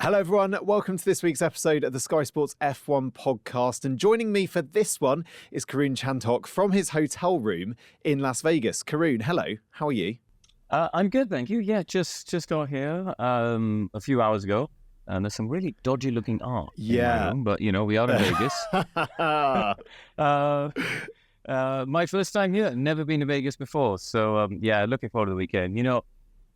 Hello, everyone. Welcome to this week's episode of the Sky Sports F1 podcast. And joining me for this one is Karun Chandhok from his hotel room in Las Vegas. Karun, hello. How are you? I'm good, thank you. Yeah, just got here a few hours ago. And there's some really dodgy looking art in my room, but, we are in Vegas. My first time here, never been to Vegas before. So, looking forward to the weekend.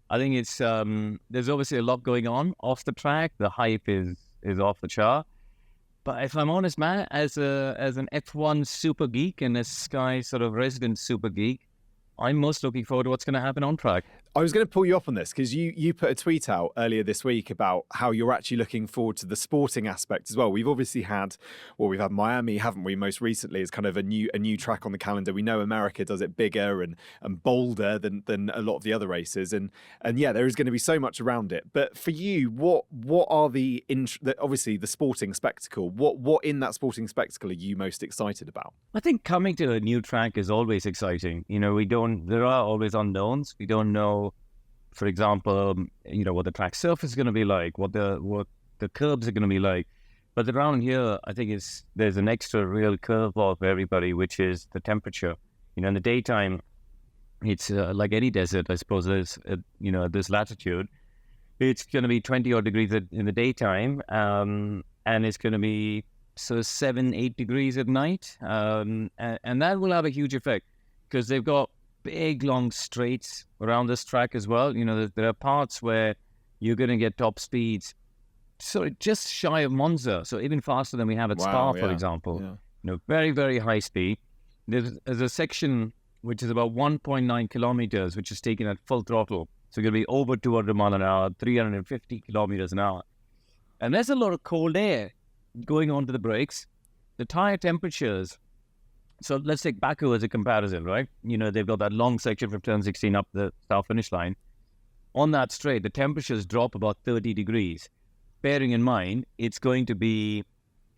I think it's there's obviously a lot going on off the track. The hype is off the chart. But if I'm honest, Matt, as an F1 super geek and a Sky sort of resident super geek, I'm most looking forward to what's going to happen on track. I was going to pull you up on this because you put a tweet out earlier this week about how you're actually looking forward to the sporting aspect as well. We've obviously had Miami, haven't we, most recently as kind of a new track on the calendar. We know America does it bigger and bolder than a lot of the other races. And yeah, there is going to be so much around it. But for you, what are obviously the sporting spectacle? What in that sporting spectacle are you most excited about? I think coming to a new track is always exciting. There are always unknowns. We don't know, for example, what the track surface is going to be like, what the curbs are going to be like. But around here, I think there's an extra real curveball for everybody, which is the temperature. In the daytime, it's like any desert, I suppose. There's at this latitude, it's going to be 20 odd degrees in the daytime, and it's going to be 7-8 degrees at night, and that will have a huge effect because they've got big long straights around this track as well. There are parts where you're going to get top speeds just shy of Monza, so even faster than we have at Spa, for example. Very, very high speed. There's a section which is about 1.9 kilometers, which is taken at full throttle, so it's going to be over 200 miles an hour, 350 kilometers an hour, and there's a lot of cold air going onto the brakes. The tire temperatures, so let's take Baku as a comparison, right? They've got that long section from turn 16 up the start-finish line. On that straight, the temperatures drop about 30 degrees. Bearing in mind, it's going to be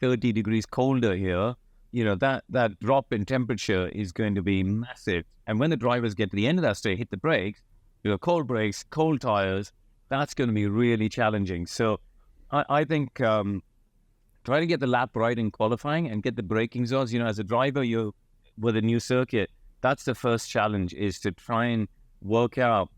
30 degrees colder here. That drop in temperature is going to be massive. And when the drivers get to the end of that straight, hit the brakes, cold brakes, cold tires, that's going to be really challenging. So I think try to get the lap right in qualifying and get the braking zones. As a driver, with a new circuit, that's the first challenge, is to try and work out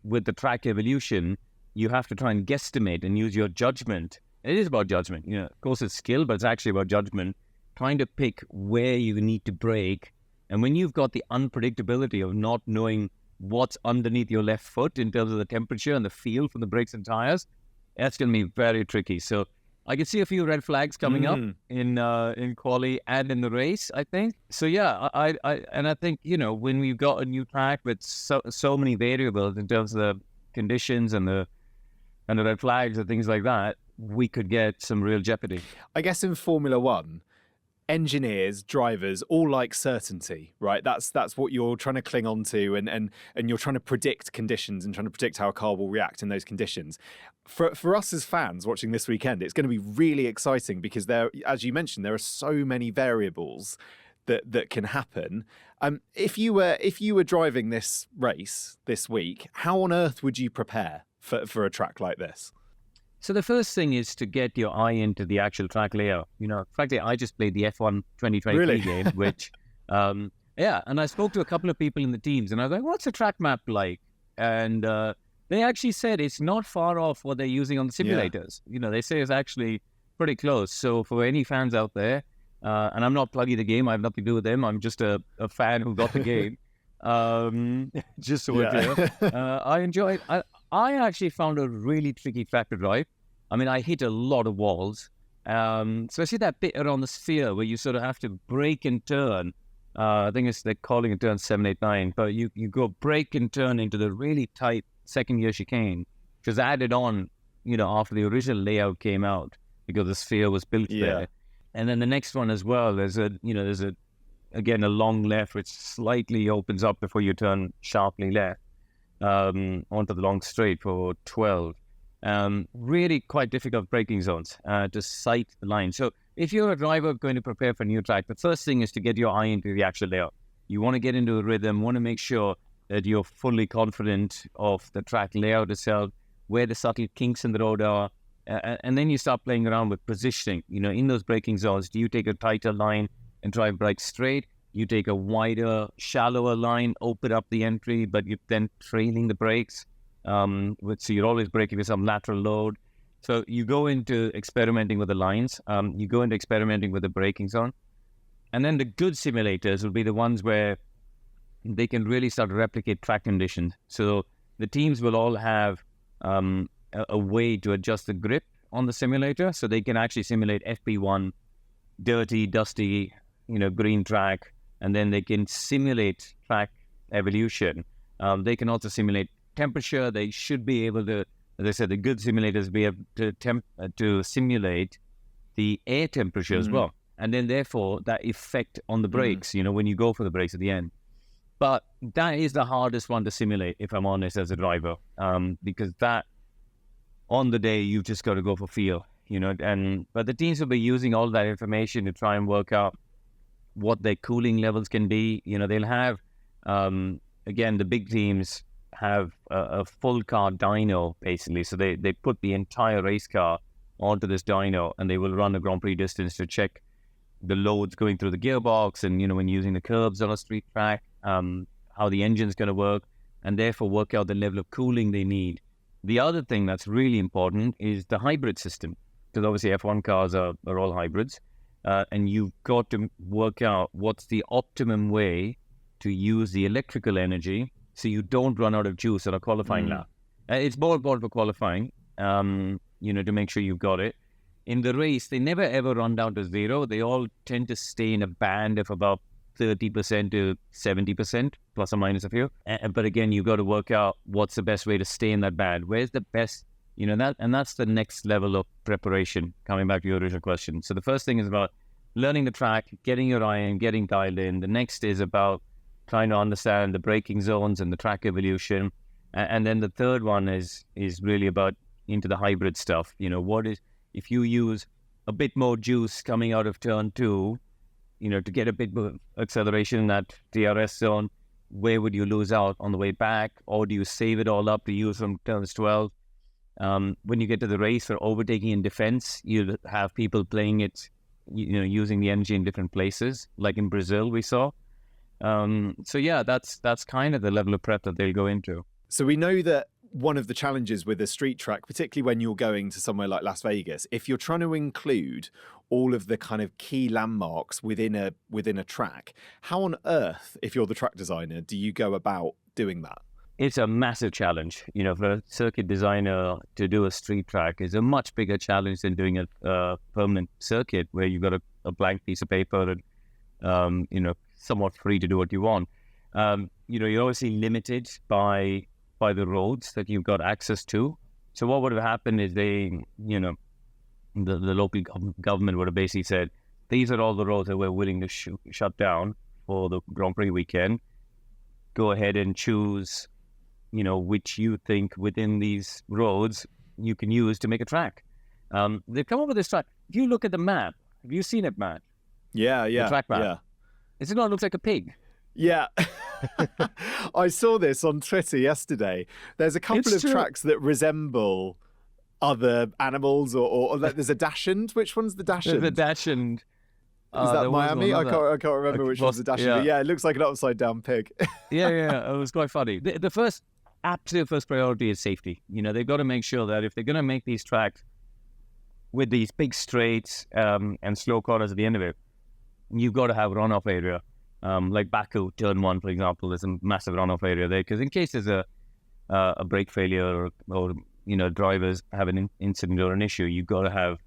with the track evolution. You have to try and guesstimate and use your judgment. It is about judgment. Of course, it's skill, but it's actually about judgment, trying to pick where you need to brake. And when you've got the unpredictability of not knowing what's underneath your left foot in terms of the temperature and the feel from the brakes and tires, that's going to be very tricky. So I can see a few red flags coming up in quali and in the race, I think. So yeah, I think when we've got a new track with so many variables in terms of the conditions and the red flags and things like that, we could get some real jeopardy. I guess in Formula One, engineers, drivers, all like certainty, right? That's what you're trying to cling on to, and you're trying to predict conditions and trying to predict how a car will react in those conditions. For us as fans watching this weekend, it's going to be really exciting because as you mentioned, there are so many variables that can happen. If you were driving this race this week, how on earth would you prepare for a track like this? So the first thing is to get your eye into the actual track layout. Frankly, I just played the F1 2023 really? game, which, and I spoke to a couple of people in the teams, and I was like, what's the track map like? And they actually said it's not far off what they're using on the simulators. Yeah. They say it's actually pretty close. So for any fans out there, and I'm not plugging the game, I have nothing to do with them, I'm just a fan who got the game. Just so we're clear. I enjoyed it. I actually found a really tricky track to drive. I mean, I hit a lot of walls, especially that bit around the sphere where you sort of have to brake and turn. I think they're calling it turn 7, 8, 9, but you go brake and turn into the really tight second gear chicane, which was added on, after the original layout came out because the sphere was built there. And then the next one as well, there's a long left which slightly opens up before you turn sharply left onto the long straight for 12. Really quite difficult braking zones to sight the line. So if you're a driver going to prepare for a new track, the first thing is to get your eye into the actual layout. You want to get into a rhythm, want to make sure that you're fully confident of the track layout itself, where the subtle kinks in the road are, And then you start playing around with positioning. In those braking zones, do you take a tighter line and drive right straight? You take a wider, shallower line, open up the entry, but you're then trailing the brakes. So you're always braking with some lateral load. So you go into experimenting with the lines. You go into experimenting with the braking zone. And then the good simulators will be the ones where they can really start to replicate track conditions. So the teams will all have a way to adjust the grip on the simulator, so they can actually simulate FP1, dirty, dusty, green track, and then they can simulate track evolution. They can also simulate temperature. They should be able to, as I said, the good simulators be able to simulate the air temperature as well. And then therefore that effect on the brakes, when you go for the brakes at the end. But that is the hardest one to simulate, if I'm honest, as a driver, because that on the day you've just got to go for feel, but the teams will be using all that information to try and work out what their cooling levels can be. They'll have, again, the big teams have a full car dyno, basically. So they put the entire race car onto this dyno, and they will run a Grand Prix distance to check the loads going through the gearbox and, when using the curbs on a street track, how the engine's going to work, and therefore work out the level of cooling they need. The other thing that's really important is the hybrid system, because obviously F1 cars are all hybrids, and you've got to work out what's the optimum way to use the electrical energy so you don't run out of juice on a qualifying lap. It's more important for qualifying, to make sure you've got it. In the race, they never ever run down to zero. They all tend to stay in a band of about 30% to 70%, plus or minus a few. But again, you've got to work out what's the best way to stay in that band. Where's the best, and that's the next level of preparation, coming back to your original question. So the first thing is about learning the track, getting your eye in, getting dialed in. The next is about trying to understand the braking zones and the track evolution. And then the third one is really about into the hybrid stuff. If you use a bit more juice coming out of turn 2, to get a bit more acceleration in that DRS zone, where would you lose out on the way back? Or do you save it all up to use from turns 12? When you get to the race for overtaking in defense, you have people playing it, using the energy in different places, like in Brazil we saw. So yeah, that's kind of the level of prep that they'll go into. So we know that one of the challenges with a street track, particularly when you're going to somewhere like Las Vegas, if you're trying to include all of the kind of key landmarks within a track, how on earth, if you're the track designer, do you go about doing that? It's a massive challenge. For a circuit designer to do a street track is a much bigger challenge than doing a permanent circuit where you've got a blank piece of paper and, somewhat free to do what you want. You're obviously limited by the roads that you've got access to. So what would have happened is the local government would have basically said, these are all the roads that we're willing to shut down for the Grand Prix weekend. Go ahead and choose, which you think within these roads you can use to make a track. They've come up with this track. If you look at the map, have you seen it, Matt? Yeah. The track map. Yeah. Is it not? It looks like a pig. Yeah. I saw this on Twitter yesterday. There's a couple of tracks that resemble other animals, or like there's a Dachshund. Which one's the Dachshund? The Dachshund. Is that Miami? I can't remember which one's the Dachshund. Yeah. But yeah, it looks like an upside down pig. yeah, it was quite funny. The absolute first priority is safety. They've got to make sure that if they're going to make these tracks with these big straights and slow corners at the end of it, you've got to have a runoff area. Like Baku, turn 1, for example, there's a massive runoff area there, because in case there's a brake failure or drivers have an incident or an issue, you've got to have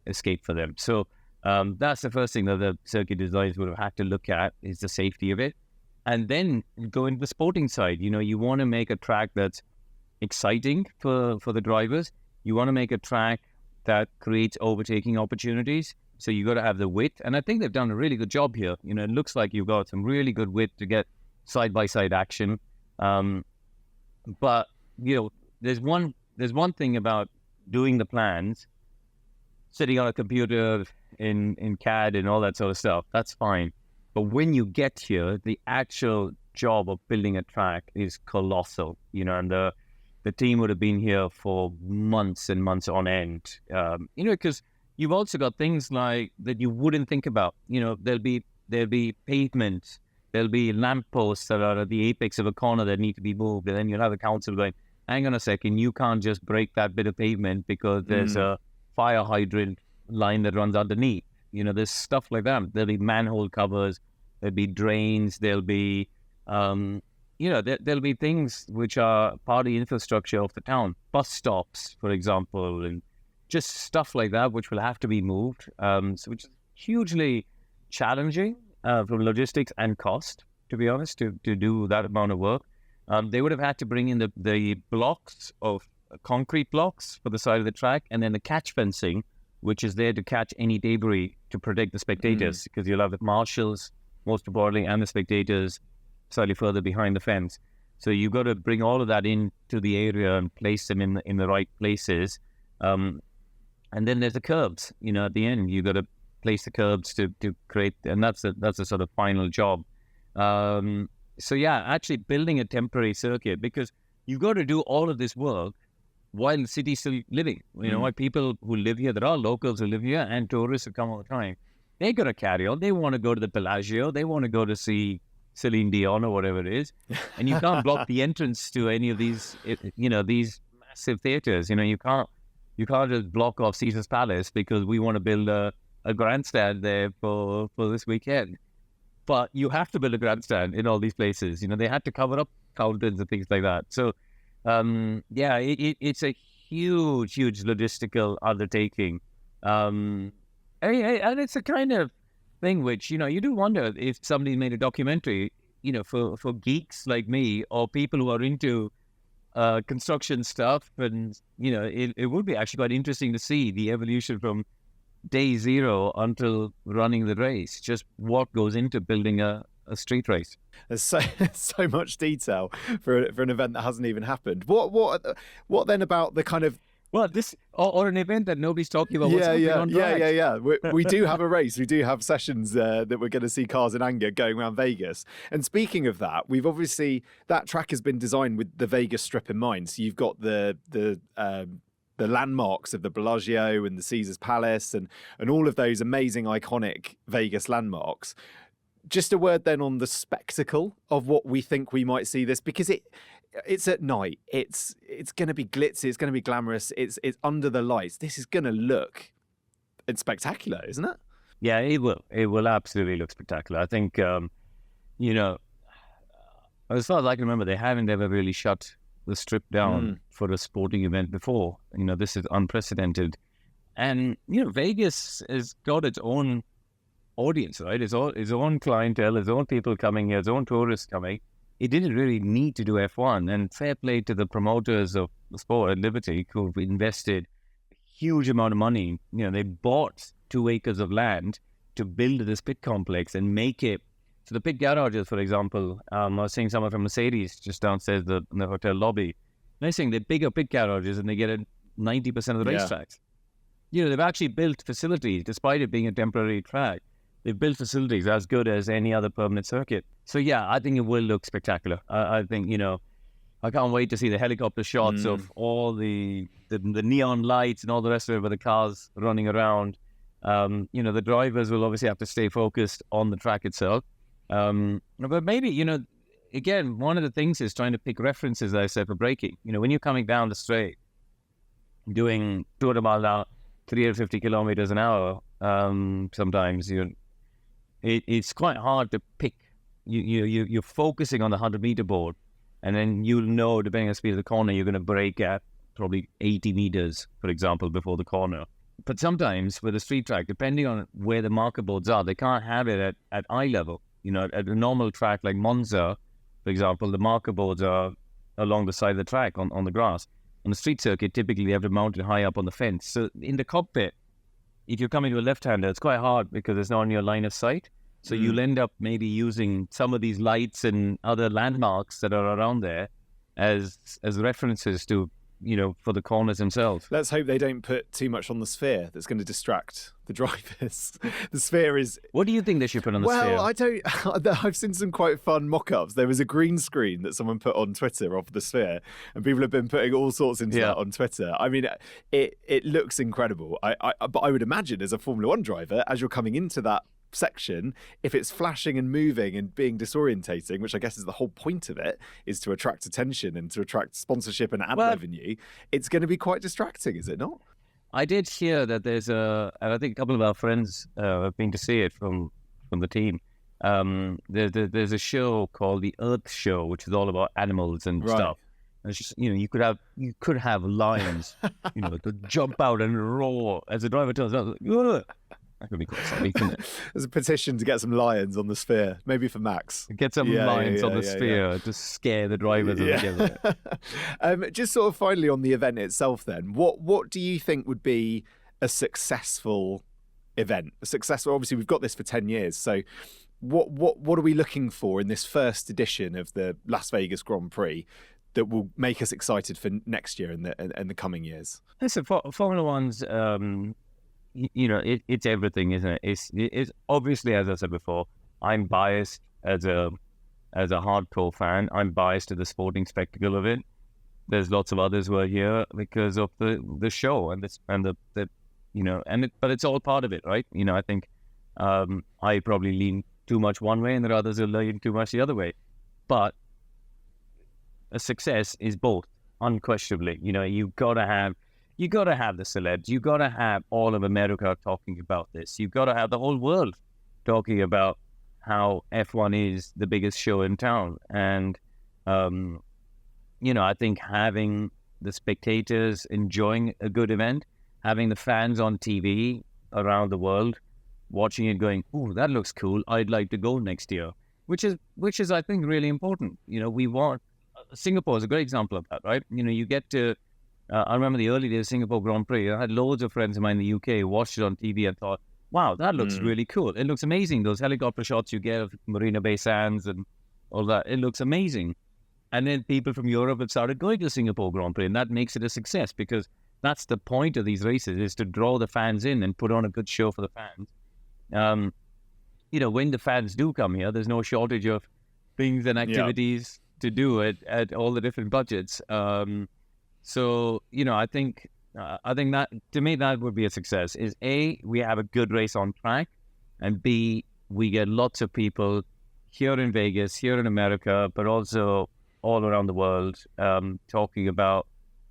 escape for them. So that's the first thing that the circuit designers would have had to look at, is the safety of it. And then go into the sporting side. You want to make a track that's exciting for the drivers. You want to make a track that creates overtaking opportunities. So you got to have the width, and I think they've done a really good job here. It looks like you've got some really good width to get side-by-side action. But there's one thing about doing the plans, sitting on a computer in CAD and all that sort of stuff. That's fine, but when you get here, the actual job of building a track is colossal. And the team would have been here for months and months on end. Because you've also got things like that you wouldn't think about. There'll be pavement, there'll be lampposts that are at the apex of a corner that need to be moved, and then you'll have the council going, hang on a second, you can't just break that bit of pavement because there's a fire hydrant line that runs underneath. There's stuff like that. There'll be manhole covers, there'll be drains, there'll be, there'll be things which are part of the infrastructure of the town, bus stops, for example, and just stuff like that, which will have to be moved, which is hugely challenging from logistics and cost, to be honest, to do that amount of work. They would have had to bring in the blocks of concrete blocks for the side of the track, and then the catch fencing, which is there to catch any debris to protect the spectators, because you'll have the marshals, most importantly, and the spectators slightly further behind the fence. So you've got to bring all of that into the area and place them in the right places. And then there's the curbs. At the end, you've got to place the curbs to create, and that's a sort of final job. So yeah, actually building a temporary circuit, because you've got to do all of this work while the city's still living. Why people who live here, there are locals who live here and tourists who come all the time. They got to carry on. They want to go to the Bellagio. They want to go to see Celine Dion or whatever it is. And you can't block the entrance to any of these, these massive theaters. You can't just block off Caesar's Palace because we want to build a grandstand there for this weekend. But you have to build a grandstand in all these places. They had to cover up fountains and things like that. So, it's a huge logistical undertaking. And it's a kind of thing which, you do wonder if somebody made a documentary, for geeks like me or people who are into construction stuff. And, it would be actually quite interesting to see the evolution from day zero until running the race, just what goes into building a street race. There's so much detail for an event that hasn't even happened. What then about the kind of this or an event that nobody's talking about? Yeah. We do have a race. We do have sessions that we're going to see cars in anger going around Vegas. And speaking of that, we've obviously, that track has been designed with the Vegas Strip in mind. So you've got the landmarks of the Bellagio and the Caesar's Palace and all of those amazing, iconic Vegas landmarks. Just a word then on the spectacle of what we think we might see this, because it's at night. It's going to be glitzy. It's going to be glamorous. It's under the lights. This is going to look spectacular, isn't it? Yeah, it will. It will absolutely look spectacular. I think, as far as I can remember, they haven't ever really shut the Strip down for a sporting event before. This is unprecedented. And, Vegas has got its own audience, right? Its own clientele, its own people coming here, its own tourists coming. It didn't really need to do F1, and fair play to the promoters of the sport at Liberty who've invested a huge amount of money. They bought 2 acres of land to build this pit complex and make it. So the pit garages, for example, I was seeing someone from Mercedes just downstairs in the hotel lobby. They're saying they're bigger pit garages and they get 90% of the racetracks. They've actually built facilities, despite it being a temporary track. They've built facilities as good as any other permanent circuit. So yeah, I think it will look spectacular. I think, I can't wait to see the helicopter shots of all the neon lights and all the rest of it with the cars running around. The drivers will obviously have to stay focused on the track itself. But maybe, again, one of the things is trying to pick references, as I said, for braking. When you're coming down the straight, doing 200 miles an hour, 350 kilometers an hour, sometimes it's quite hard to pick. You're focusing on the 100-meter board, and then you'll know, depending on the speed of the corner, you're going to brake at probably 80 meters, for example, before the corner. But sometimes with a street track, depending on where the marker boards are, they can't have it at eye level. At a normal track like Monza, for example, the marker boards are along the side of the track on the grass. On the street circuit, typically they have to mount it high up on the fence. So in the cockpit, if you're coming to a left-hander, it's quite hard because it's not on your line of sight. So you'll end up maybe using some of these lights and other landmarks that are around there as references to for the corners themselves. Let's hope they don't put too much on the sphere that's going to distract the drivers. The sphere is... What do you think they should put on the sphere? Well, I don't... I've seen some quite fun mock-ups. There was a green screen that someone put on Twitter of the sphere, and people have been putting all sorts into that on Twitter. I mean, it looks incredible. But I would imagine as a Formula One driver, as you're coming into that section, if it's flashing and moving and being disorientating, which I guess is the whole point of it, is to attract attention and to attract sponsorship and ad revenue, it's going to be quite distracting, is it not? I did hear that there's I think a couple of our friends have been to see it from the team. There's a show called the Earth Show, which is all about animals and stuff. And it's just, you could have lions, to jump out and roar as the driver turns out. That could be quite something, couldn't it? There's a petition to get some lions on the sphere, maybe for Max. Get some lions on the sphere to scare the drivers together. Just sort of finally on the event itself then, what do you think would be a successful event? Obviously we've got this for 10 years, so what are we looking for in this first edition of the Las Vegas Grand Prix that will make us excited for next year and the coming years? Listen, Formula One's... it's everything, isn't it? It's obviously, as I said before, I'm biased as a hardcore fan. I'm biased to the sporting spectacle of it. There's lots of others who are here because of the show but it's all part of it, right? I think I probably lean too much one way and there are others who lean too much the other way. But a success is both, unquestionably. You've got to have the celebs. You've got to have all of America talking about this. You've got to have the whole world talking about how F1 is the biggest show in town. And, I think having the spectators enjoying a good event, having the fans on TV around the world watching it going, "Ooh, that looks cool. I'd like to go next year," which is I think really important. We want Singapore is a great example of that, right? You get to I remember the early days of Singapore Grand Prix. I had loads of friends of mine in the UK who watched it on TV and thought, wow, that looks really cool. It looks amazing. Those helicopter shots you get of Marina Bay Sands and all that, it looks amazing. And then people from Europe have started going to Singapore Grand Prix, and that makes it a success because that's the point of these races, is to draw the fans in and put on a good show for the fans. When the fans do come here, there's no shortage of things and activities to do at all the different budgets. So, I think that, to me, that would be a success, is A, we have a good race on track, and B, we get lots of people here in Vegas, here in America, but also all around the world talking about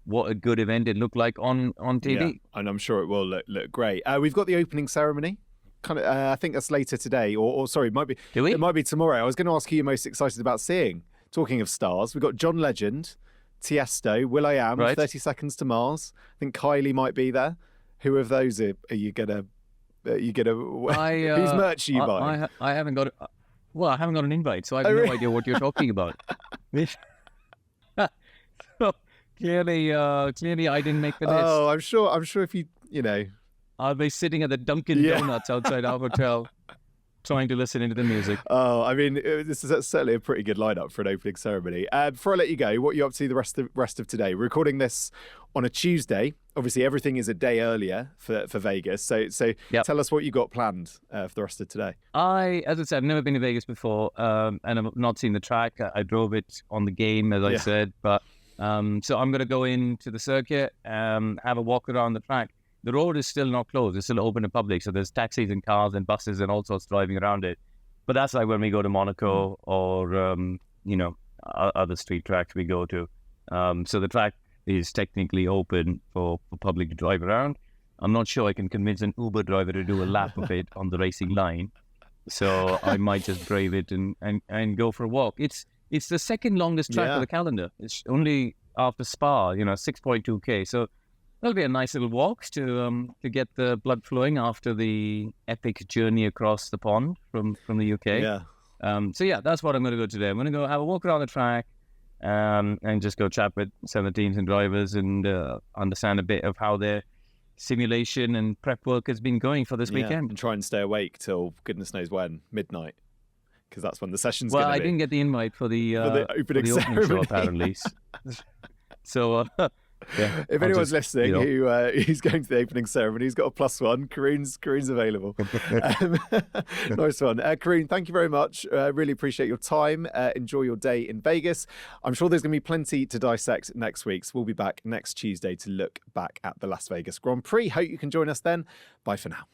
what a good event it looked like on TV. Yeah, and I'm sure it will look great. We've got the opening ceremony. I think that's later today, or sorry, it might be. Do we? It might be tomorrow. I was going to ask who you're most excited about seeing. Talking of stars, we've got John Legend, Tiesto, Will.i.am, 30 Seconds to Mars. I think Kylie might be there. Who of those are you gonna? Whose merch are you buying? I haven't got. I haven't got an invite, so I have no idea what you're talking about. So clearly, I didn't make the list. Oh, I'm sure if you I'll be sitting at the Dunkin' Donuts outside our hotel, trying to listen into the music. Oh, I mean, this is certainly a pretty good lineup for an opening ceremony. Before I let you go, what are you up to the rest of today? We're recording this on a Tuesday. Obviously, everything is a day earlier for Vegas. So Tell us what you got planned for the rest of today. As I said, I've never been to Vegas before, and I've not seen the track. I drove it on the game, as I said. But so I'm going to go into the circuit, have a walk around the track. The road is still not closed. It's still open to public. So there's taxis and cars and buses and all sorts driving around it. But that's like when we go to Monaco or, other street tracks we go to. So the track is technically open for public to drive around. I'm not sure I can convince an Uber driver to do a lap of it on the racing line. So I might just brave it and go for a walk. It's the second longest track of the calendar. It's only after Spa, 6.2K. So that'll be a nice little walk to get the blood flowing after the epic journey across the pond from the UK. Yeah. That's what I'm going to go today. I'm going to go have a walk around the track and just go chat with some of the teams and drivers and understand a bit of how their simulation and prep work has been going for this weekend. And try and stay awake till goodness knows when, midnight, because that's when the session's going to be. Well, I didn't get the invite for the opening show, apparently. So... Yeah. If I'll anyone's just, listening who's going to the opening ceremony, who's got a +1, Karun's available. Nice one. Karun, thank you very much. Really appreciate your time. Enjoy your day in Vegas. I'm sure there's going to be plenty to dissect next week. So we'll be back next Tuesday to look back at the Las Vegas Grand Prix. Hope you can join us then. Bye for now.